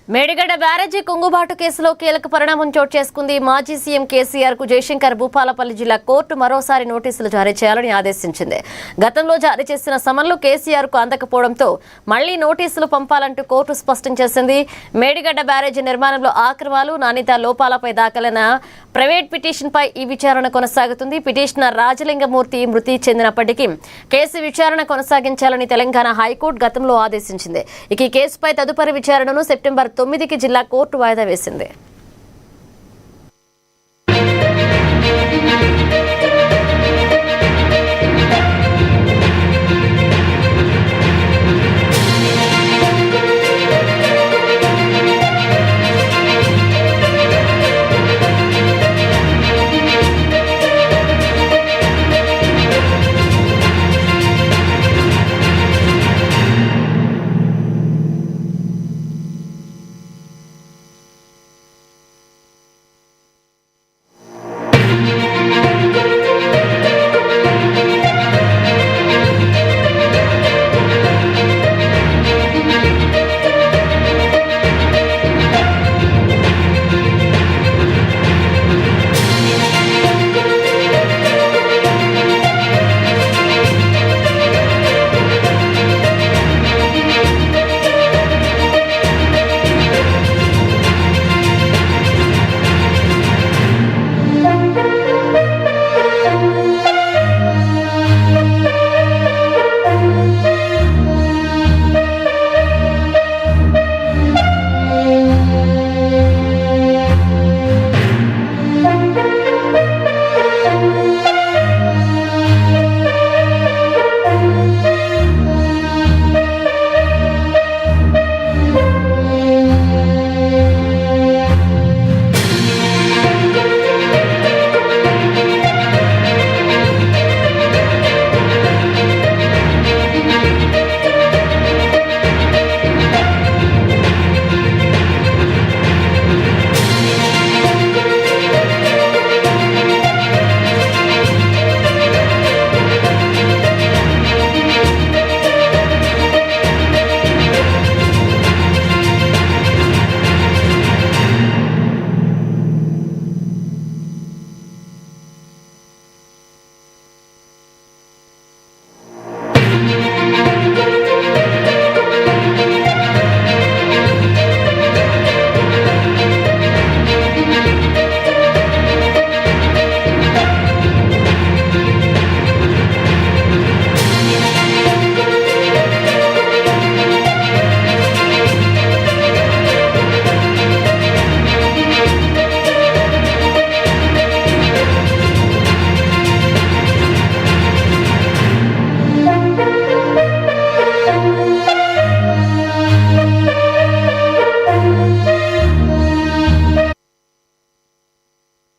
మేడిగడ్డ బ్యారేజీ కుంగుబాటు కేసులో కీలక పరిణామం చోటు చేసుకుంది. మాజీ సీఎం కేసీఆర్ కు జయశంకర్ భూపాలపల్లి జిల్లా కోర్టు మరోసారి నోటీసులు జారీ చేయాలని ఆదేశించింది. గతంలో జారీ చేసిన సమన్లు కేసీఆర్ కు అందకపోవడంతో మళ్లీ నోటీసులు పంపాలంటూ కోర్టు స్పష్టం చేసింది. మేడిగడ్డ బ్యారేజీ నిర్మాణంలో ఆక్రమాలు, నాణ్యత లోపాలపై దాఖలైన ప్రైవేట్ పిటిషన్ పై ఈ విచారణ కొనసాగుతుంది. పిటిషనర్ రాజలింగమూర్తి మృతి చెందినప్పటికీ కేసు విచారణ కొనసాగించాలని తెలంగాణ హైకోర్టు గతంలో ఆదేశించింది. ఇక ఈ కేసుపై తదుపరి విచారణను సెప్టెంబర్ 9కి జిల్లా కోర్టు వాయిదా వేసింది.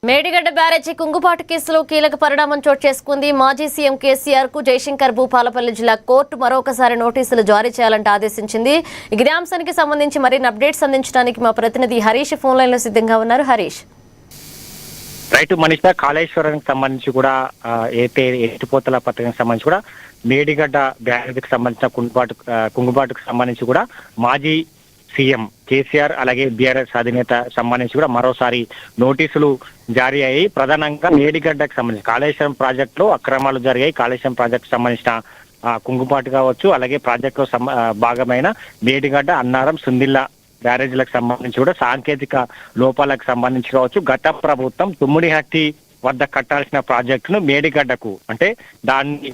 మేడిగడ్డ బ్యారేజీ కుంగుబాటు కేసులో కీలక పరిణామం చోటు చేసుకుంది. మాజీ సీఎం కేసీఆర్ కు జయశంకర్ భూపాలపల్లి జిల్లా కోర్టు మరొకసారి నోటీసులు జారీ చేయాలంటూ ఆదేశించింది. ఇదే అంశానికి సంబంధించి మరిన్ని అప్డేట్స్ అందించడానికి మా ప్రతినిధి హరీష్ ఫోన్ లైన్ లో సిద్ధంగా ఉన్నారు. హరీష్, రైట్ మనీషా, కాళేశ్వరానికి సంబంధించి కూడా ఎత్తిపోతల పథకానికి సంబంధించి కూడా మేడిగడ్డ బ్యారేజీకి సంబంధించిన కుంగుబాటుకు సంబంధించి కూడా మాజీ సీఎం కేసీఆర్ అలాగే బీఆర్ఎస్ అధినేత సంబంధించి కూడా మరోసారి నోటీసులు జారీ అయ్యాయి. ప్రధానంగా మేడిగడ్డకు సంబంధించి కాళేశ్వరం ప్రాజెక్టులో అక్రమాలు జరిగాయి. కాళేశ్వరం ప్రాజెక్టు సంబంధించిన కుంగుబాటు కావచ్చు, అలాగే ప్రాజెక్టులో భాగమైన మేడిగడ్డ, అన్నారం, సుందిల్ల బ్యారేజీలకు సంబంధించి కూడా సాంకేతిక లోపాలకు సంబంధించి కావచ్చు, గత ప్రభుత్వం తుమ్మిడిహట్టి వద్ద కట్టాల్సిన ప్రాజెక్టును మేడిగడ్డకు అంటే దాన్ని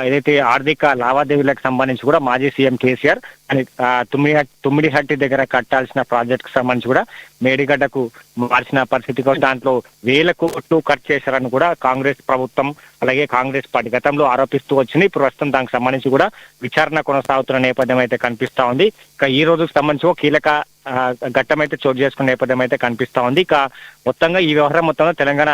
ఏదైతే ఆర్థిక లావాదేవీలకు సంబంధించి కూడా మాజీ సీఎం కేసీఆర్ అని తుమ్మిడిహట్టి దగ్గర కట్టాల్సిన ప్రాజెక్టుకు సంబంధించి కూడా మేడిగడ్డకు మార్చిన పరిస్థితి కూడా దాంట్లో వేల కోట్లు ఖర్చు చేశారని కూడా కాంగ్రెస్ ప్రభుత్వం అలాగే కాంగ్రెస్ పార్టీ గతంలో ఆరోపిస్తూ వచ్చింది. ఇప్పుడు ప్రస్తుతం దానికి సంబంధించి కూడా విచారణ కొనసాగుతున్న నేపథ్యం అయితే కనిపిస్తా ఉంది. ఇక ఈ రోజుకు సంబంధించి కీలక ఘట్టం అయితే చోటు చేసుకున్న నేపథ్యం అయితే కనిపిస్తా ఉంది. ఇక మొత్తంగా ఈ వ్యవహారం మొత్తంలో తెలంగాణ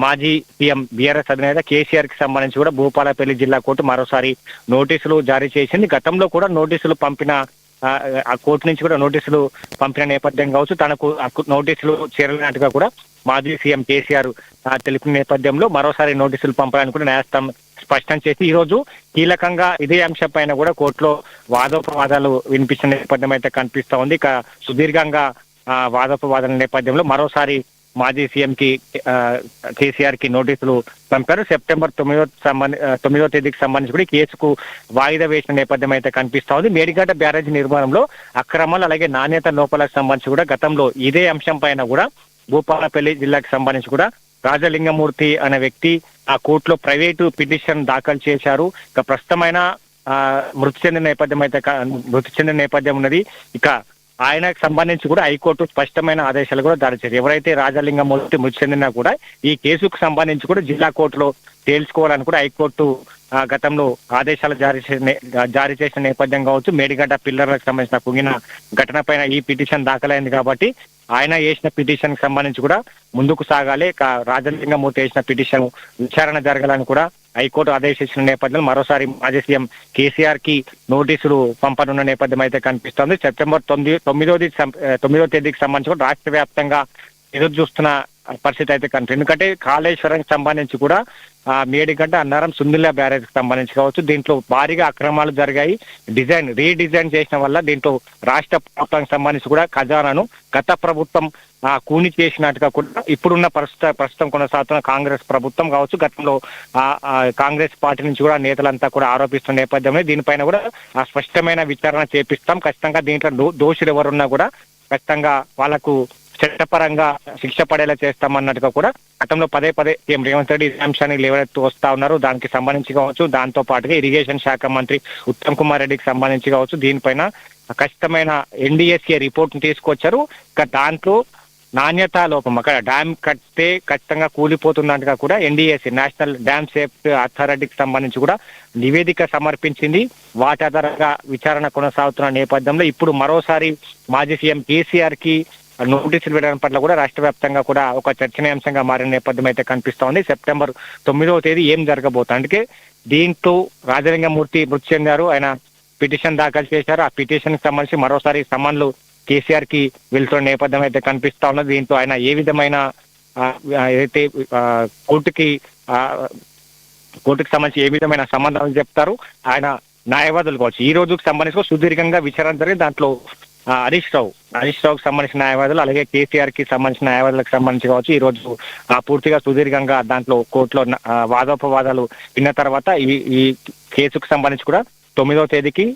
మాజీ సీఎం బీఆర్ఎస్ అధినేత కేసీఆర్ కి సంబంధించి కూడా భూపాలపల్లి జిల్లా కోర్టు మరోసారి నోటీసులు జారీ చేసింది. గతంలో కూడా నోటీసులు పంపిన ఆ కోర్టు నుంచి కూడా నోటీసులు పంపిన నేపథ్యం కావచ్చు, తనకు నోటీసులు చేరలేనట్టుగా కూడా మాజీ సీఎం కేసీఆర్ తెలిపిన నేపథ్యంలో మరోసారి నోటీసులు పంపాలని కూడా న్యాయస్థానం స్పష్టం చేసి ఈ రోజు కీలకంగా ఇదే అంశం పైన కూడా కోర్టులో వాదోపవాదాలు వినిపించిన నేపథ్యం అయితే కనిపిస్తా ఉంది. ఇక సుదీర్ఘంగా వాదోపవాదాల నేపథ్యంలో మరోసారి మాజీ సీఎం కి కేసీఆర్ కి నోటీసులు పంపారు. సెప్టెంబర్ 9వ తేదీకి సంబంధించి కూడా ఈ కేసుకు వాయిదా వేసిన నేపథ్యం అయితే కనిపిస్తా ఉంది. మేడిగడ్డ బ్యారేజ్ నిర్మాణంలో అక్రమాలు అలాగే నాణ్యత లోపాలకు సంబంధించి కూడా గతంలో ఇదే అంశం పైన కూడా భూపాలపల్లి జిల్లాకు సంబంధించి కూడా రాజలింగమూర్తి అనే వ్యక్తి ఆ కోర్టులో ప్రైవేటు పిటిషన్ దాఖలు చేశారు. ఇక ప్రస్తుతమైన మృతి చెందిన నేపథ్యం ఉన్నది. ఇక ఆయనకు సంబంధించి కూడా హైకోర్టు స్పష్టమైన ఆదేశాలు కూడా జారీ చేశారు. ఎవరైతే రాజలింగమూర్తి మృతి చెందినా కూడా ఈ కేసుకు సంబంధించి కూడా జిల్లా కోర్టులో తేల్చుకోవాలని కూడా హైకోర్టు గతంలో ఆదేశాలు జారీ చేసిన నేపథ్యం కావచ్చు. మేడిగడ్డ పిల్లర్లకు సంబంధించిన కుంగిన ఘటన పైన ఈ పిటిషన్ దాఖలైంది కాబట్టి ఆయన వేసిన పిటిషన్ కి సంబంధించి కూడా ముందుకు సాగాలి. రాజలింగమూర్తి వేసిన పిటిషన్ విచారణ జరగాలని కూడా హైకోర్టు ఆదేశించిన నేపథ్యంలో మరోసారి మాజీ సీఎం కేసీఆర్ కి నోటీసులు పంపనున్న నేపథ్యం అయితే కనిపిస్తోంది. సెప్టెంబర్ 9వ తేదీకి సంబంధించి కూడా రాష్ట్ర వ్యాప్తంగా ఎదురు చూస్తున్న పరిస్థితి అయితే కనిపిస్తుంది. ఎందుకంటే కాళేశ్వరంకి సంబంధించి కూడా మేడిగడ్డ అన్నారం సుందిల్లా బ్యారేజ్ కి సంబంధించి కావచ్చు దీంట్లో భారీగా అక్రమాలు జరిగాయి. రీడిజైన్ చేసిన వల్ల దీంట్లో రాష్ట్ర ప్రభుత్వానికి సంబంధించి కూడా ఖజానాను గత ప్రభుత్వం కూని చేసినట్టుగా కూడా ఇప్పుడున్న ప్రస్తుతం కొనసాగుతున్న కాంగ్రెస్ ప్రభుత్వం కావచ్చు గతంలో కాంగ్రెస్ పార్టీ నుంచి కూడా నేతలంతా కూడా ఆరోపిస్తున్న నేపథ్యంలో దీనిపైన కూడా స్పష్టమైన విచారణ చేపిస్తాం. ఖచ్చితంగా దీంట్లో దోషులు ఎవరున్నా కూడా ఖచ్చితంగా వాళ్లకు చట్టపరంగా శిక్ష పడేలా చేస్తామన్నట్టుగా కూడా గతంలో పదే సీఎం రేవంత్ రెడ్డి ఈ అంశాన్ని లేవనెత్తు వస్తా ఉన్నారు. దానికి సంబంధించి కావచ్చు దాంతో పాటుగా ఇరిగేషన్ శాఖ మంత్రి ఉత్తమ్ కుమార్ రెడ్డికి సంబంధించి కావచ్చు దీనిపైన ఖచ్చితమైన ఎన్డీఎస్ఏ రిపోర్ట్ తీసుకొచ్చారు. ఇక దాంట్లో నాణ్యతా లోపం అక్కడ డ్యామ్ కడితే ఖచ్చితంగా కూలిపోతున్నట్టుగా కూడా ఎన్డీఎస్ఏ నేషనల్ డ్యామ్ సేఫ్టీ అథారిటీకి సంబంధించి కూడా నివేదిక సమర్పించింది. వాటి ఆధారంగా విచారణ కొనసాగుతున్న నేపథ్యంలో ఇప్పుడు మరోసారి మాజీ సీఎం కేసీఆర్ కి నోటీసులు వేయడం పట్ల కూడా రాష్ట్ర వ్యాప్తంగా కూడా ఒక చర్చనీయాంశంగా మారిన నేపథ్యం అయితే కనిపిస్తా ఉంది. సెప్టెంబర్ 9వ తేదీ ఏం జరగబోతుంది అందుకే దీంతో రాజలింగమూర్తి మృతి చెందారు. ఆయన పిటిషన్ దాఖలు చేశారు. ఆ పిటిషన్ కి సంబంధించి మరోసారి సమన్లు కేసీఆర్ కి వెళ్తున్న నేపథ్యం అయితే కనిపిస్తా ఉన్నది. దీంతో ఆయన ఏ విధమైన ఏదైతే కోర్టుకి సంబంధించి ఏ విధమైన సంబంధాలు చెప్తారు ఆయన న్యాయవాదులు కావచ్చు ఈ రోజుకి సంబంధించి సుదీర్ఘంగా విచారణ జరిగి దాంట్లో హరీష్ రావుకి సంబంధించిన న్యాయవాదులు అలాగే కేసీఆర్ కి సంబంధించిన న్యాయవాదులకు సంబంధించి కావచ్చు ఈ రోజు పూర్తిగా సుదీర్ఘంగా దాంట్లో కోర్టులో వాదోపవాదాలు విన్న తర్వాత ఈ కేసుకు సంబంధించి కూడా 9వ తేదీకి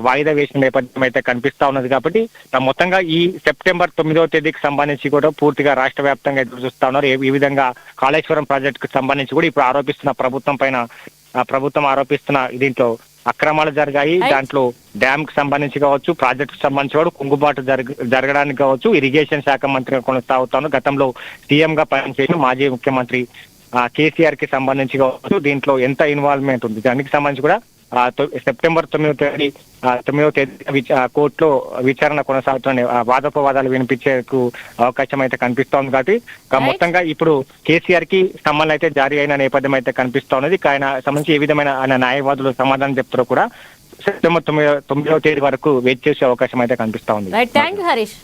వాయిదా వేసిన నేపథ్యం అయితే కనిపిస్తా ఉన్నది. కాబట్టి మొత్తంగా ఈ సెప్టెంబర్ 9వ తేదీకి సంబంధించి కూడా పూర్తిగా రాష్ట్ర వ్యాప్తంగా ఎదురు చూస్తా ఉన్నారు. ఈ విధంగా కాళేశ్వరం ప్రాజెక్టుకు సంబంధించి కూడా ఇప్పుడు ప్రభుత్వం ఆరోపిస్తున్న దీంట్లో అక్రమాలు జరిగాయి. దాంట్లో డ్యామ్ కి సంబంధించి కావచ్చు ప్రాజెక్ట్ కు సంబంధించి కూడా కుంగుబాటు జరగడానికి కావచ్చు ఇరిగేషన్ శాఖ మంత్రిగా కొనసాగుతాను. గతంలో సీఎం గా పనిచేసిన మాజీ ముఖ్యమంత్రి కేసీఆర్ కి సంబంధించి కావచ్చు దీంట్లో ఎంత ఇన్వాల్వ్మెంట్ ఉంది దానికి సంబంధించి కూడా సెప్టెంబర్ 9వ తేదీ కోర్టులో విచారణ కొనసాగుతున్న వాదోపవాదాలు వినిపించేందుకు అవకాశం అయితే కనిపిస్తోంది. కాబట్టి మొత్తంగా ఇప్పుడు కేసీఆర్ కి సమ్మన్లు అయితే జారీ అయిన నేపథ్యం అయితే కనిపిస్తా ఉన్నది. ఆయన సంబంధించి ఏ విధమైన ఆయన న్యాయవాదులు సమాధానం చెప్తారో కూడా సెప్టెంబర్ 9వ తేదీ వరకు వెయిట్ చేసే అవకాశం అయితే కనిపిస్తా ఉంది. థాంక్యూ హరీష్.